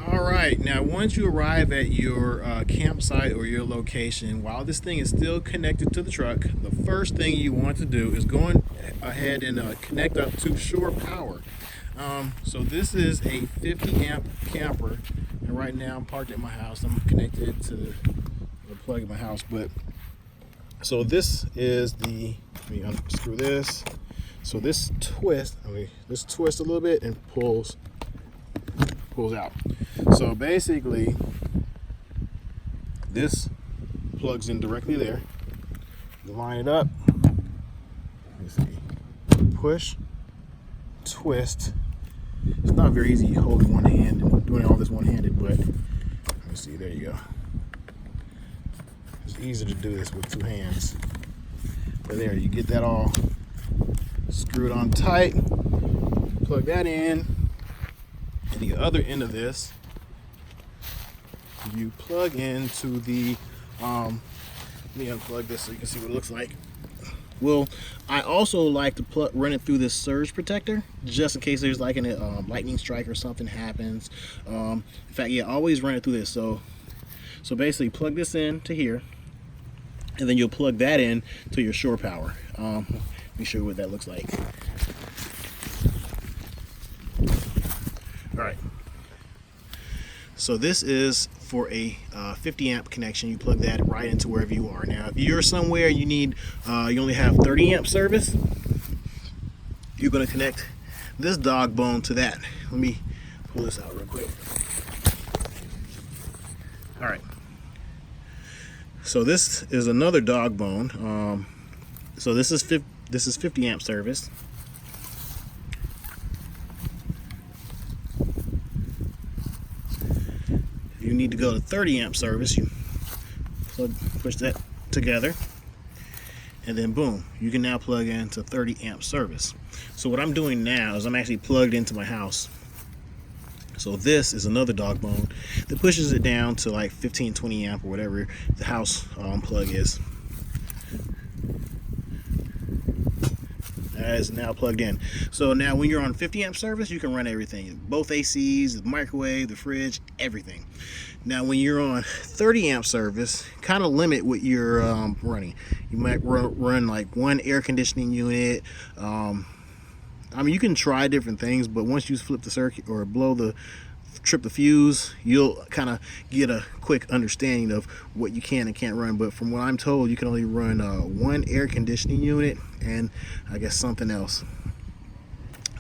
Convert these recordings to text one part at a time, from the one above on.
All right, now once you arrive at your campsite or your location, while this thing is still connected to the truck, the first thing you want to do is go ahead and connect up to shore power. So this is a 50 amp camper, and right now I'm parked at my house. I'm connected to the plug in my house, but so this is the, let me unscrew this. So this twist, this twists a little bit and pulls out. So basically, this plugs in directly there. You line it up. Let me see. Push, twist. It's not very easy holding one hand and doing all this one-handed, but let me see. There you go. It's easier to do this with two hands. But there, you get that all screwed on tight. Plug that in. And the other end of this, you plug into the, let me unplug this so you can see what it looks like. Well, I also like to run it through this surge protector, just in case there's like a lightning strike or something happens. In fact, yeah, always run it through this. So basically plug this in to here, and then you'll plug that in to your shore power. Let me show you what that looks like. All right, so this is for a 50 amp connection. You plug that right into wherever you are. Now, if you're somewhere you need, you only have 30 amp service, you're gonna connect this dog bone to that. Let me pull this out real quick. All right, so this is another dog bone. So this is 50 amp service. You need to go to 30 amp service. You push that together, and then boom, you can now plug into 30 amp service. So what I'm doing now is I'm actually plugged into my house. So this is another dog bone that pushes it down to like 15-20 amp or whatever the house plug is. That is now plugged in. So now when you're on 50 amp service, you can run everything, both ACs, the microwave, the fridge, everything. Now when you're on 30 amp service, kind of limit what you're running. You might run like one air conditioning unit. I mean, you can try different things, but once you flip the circuit or trip the fuse, you'll kind of get a quick understanding of what you can and can't run. But from what I'm told, you can only run one air conditioning unit and I guess something else.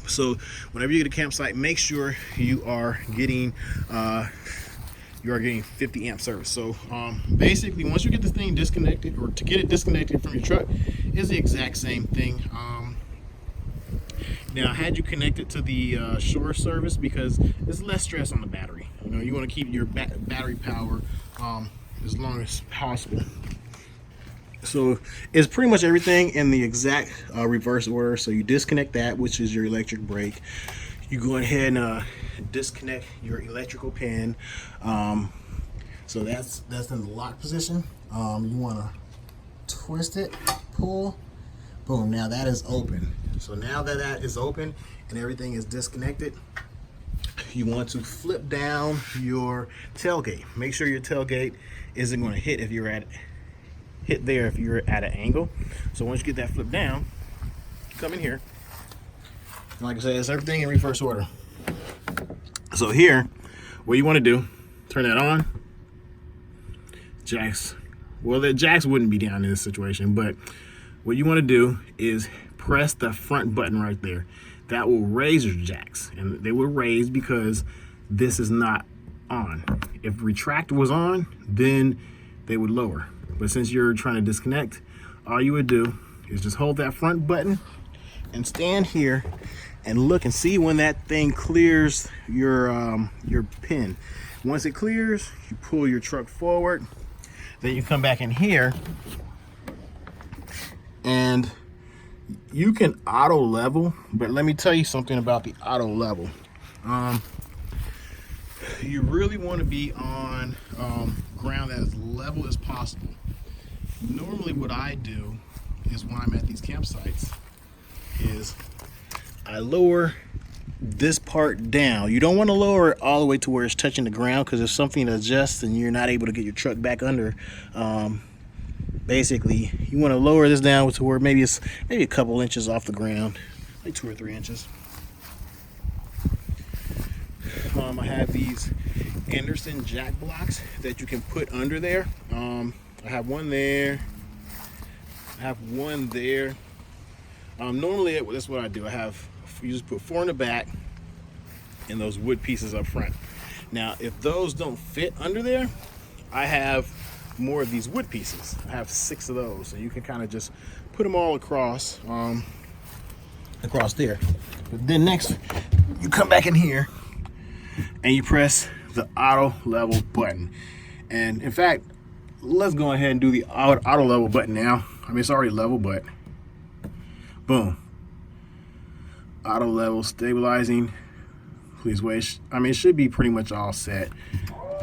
So whenever you get a campsite, make sure you are getting 50 amp service. So basically, once you get this thing disconnected, or to get it disconnected from your truck, is the exact same thing. Now, I had you connected to the shore service because there's less stress on the battery. You know, you want to keep your battery power as long as possible. So it's pretty much everything in the exact reverse order. So you disconnect that, which is your electric brake. You go ahead and disconnect your electrical pin. So that's in the lock position. You want to twist it, pull, boom. Now that is open. So now that that is open and everything is disconnected, you want to flip down your tailgate. Make sure your tailgate isn't going to hit if you're at an angle. So once you get that flipped down, come in here. And like I said, it's everything in reverse order. So here, what you want to do, turn that on. Jacks. Well, the jacks wouldn't be down in this situation, but what you want to do is press the front button right there. That will raise your jacks, and they will raise because this is not on. If retract was on, then they would lower. But since you're trying to disconnect, all you would do is just hold that front button and stand here and look and see when that thing clears your pin. Once it clears, you pull your truck forward. Then you come back in here and you can auto level, but let me tell you something about the auto level. You really want to be on ground that is level as possible. Normally what I do is when I'm at these campsites is I lower this part down. You don't want to lower it all the way to where it's touching the ground, because if something adjusts and you're not able to get your truck back under, basically you want to lower this down to where maybe it's maybe a couple inches off the ground, like 2 or 3 inches. I have these Anderson jack blocks that you can put under there. I have one there. I have one there. Normally that's what I do. You just put 4 in the back and those wood pieces up front. Now, if those don't fit under there, I have more of these wood pieces. I have 6 of those, so you can kind of just put them all across there. But then next, you come back in here and you press the auto level button. And in fact, let's go ahead and do the auto level button now. I mean, it's already level, but boom. Auto level stabilizing. Please wait. I mean, it should be pretty much all set,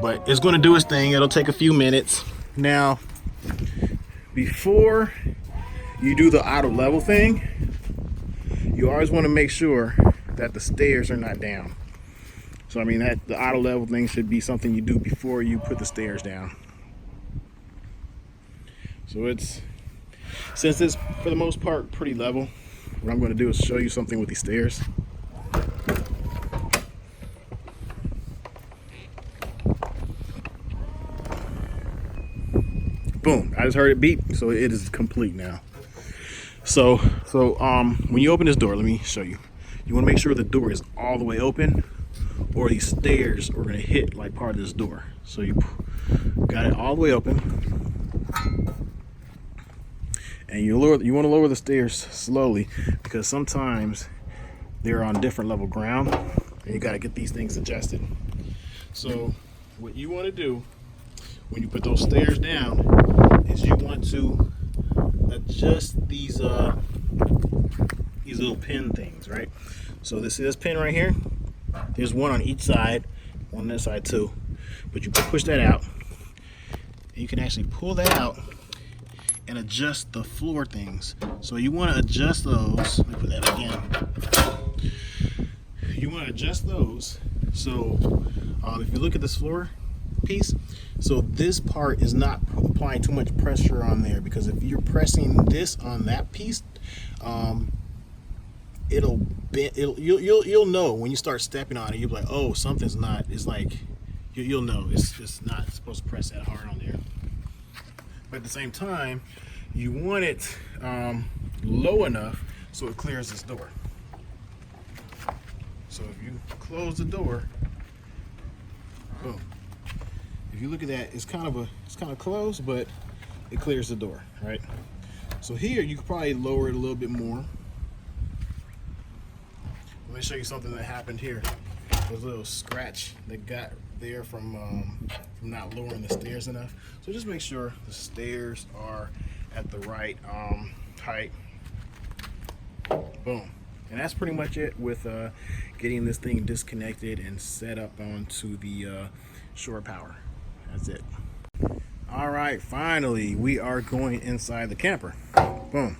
but it's going to do its thing. It'll take a few minutes. Now, before you do the auto level thing, you always want to make sure that the stairs are not down. So I mean, that the auto level thing should be something you do before you put the stairs down. So since it's for the most part pretty level, what I'm going to do is show you something with these stairs. Boom, I just heard it beep, so it is complete now. So when you open this door, let me show you. You want to make sure the door is all the way open, or these stairs are going to hit like part of this door. So you got it all the way open, and you want to lower the stairs slowly, because sometimes they're on different level ground and you got to get these things adjusted. So what you want to do when you put those stairs down is you want to adjust these little pin things, right? So this pin right here, there's one on each side, one on this side too, but you push that out, and you can actually pull that out and adjust the floor things. So you want to adjust those. Let me put that again. You want to adjust those. So if you look at this floor piece, so this part is not applying too much pressure on there, because if you're pressing this on that piece, it'll bend. You'll know when you start stepping on it. You'll be like, oh, something's not. It's like you'll know it's not supposed to press that hard on there. But at the same time, you want it low enough so it clears this door. So if you close the door, boom. If you look at that, it's kind of close, but it clears the door, right? So here you could probably lower it a little bit more. Let me show you something that happened here. There's a little scratch that got there from not lowering the stairs enough. So just make sure the stairs are at the right height. Boom. And that's pretty much it with getting this thing disconnected and set up onto the shore power. That's it. All right, finally we are going inside the camper. Boom.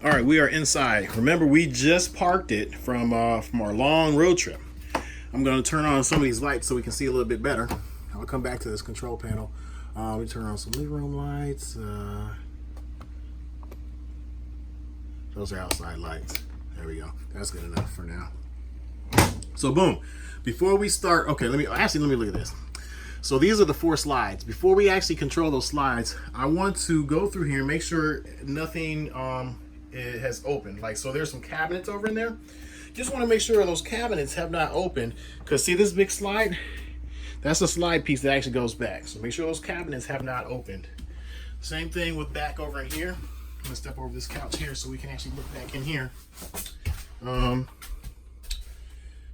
All right, we are inside. Remember, we just parked it from our long road trip. I'm going to turn on some of these lights so we can see a little bit better. I'll come back to this control panel. We turn on some living room lights. Those are outside lights. There we go. That's good enough for now. So boom. Before we start, okay, let me look at this. So these are the 4 slides. Before we actually control those slides, I want to go through here and make sure nothing it has opened. Like, so there's some cabinets over in there. Just want to make sure those cabinets have not opened, because see this big slide? That's a slide piece that actually goes back. So make sure those cabinets have not opened. Same thing with back over in here. I'm gonna step over this couch here so we can actually look back in here.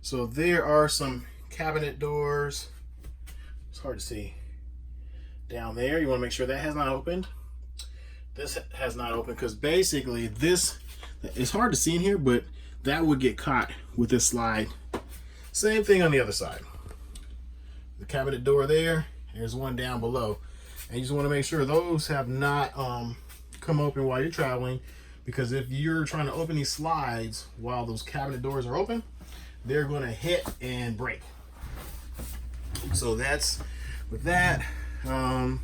So there are some cabinet doors. It's hard to see. Down there, you want to make sure that has not opened. This has not opened, because basically this, it's hard to see in here, but that would get caught with this slide. Same thing on the other side. The cabinet door there, there's one down below. And you just want to make sure those have not come open while you're traveling, because if you're trying to open these slides while those cabinet doors are open, they're going to hit and break. So that's with that. So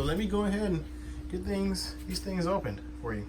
let me go ahead and get these things opened for you.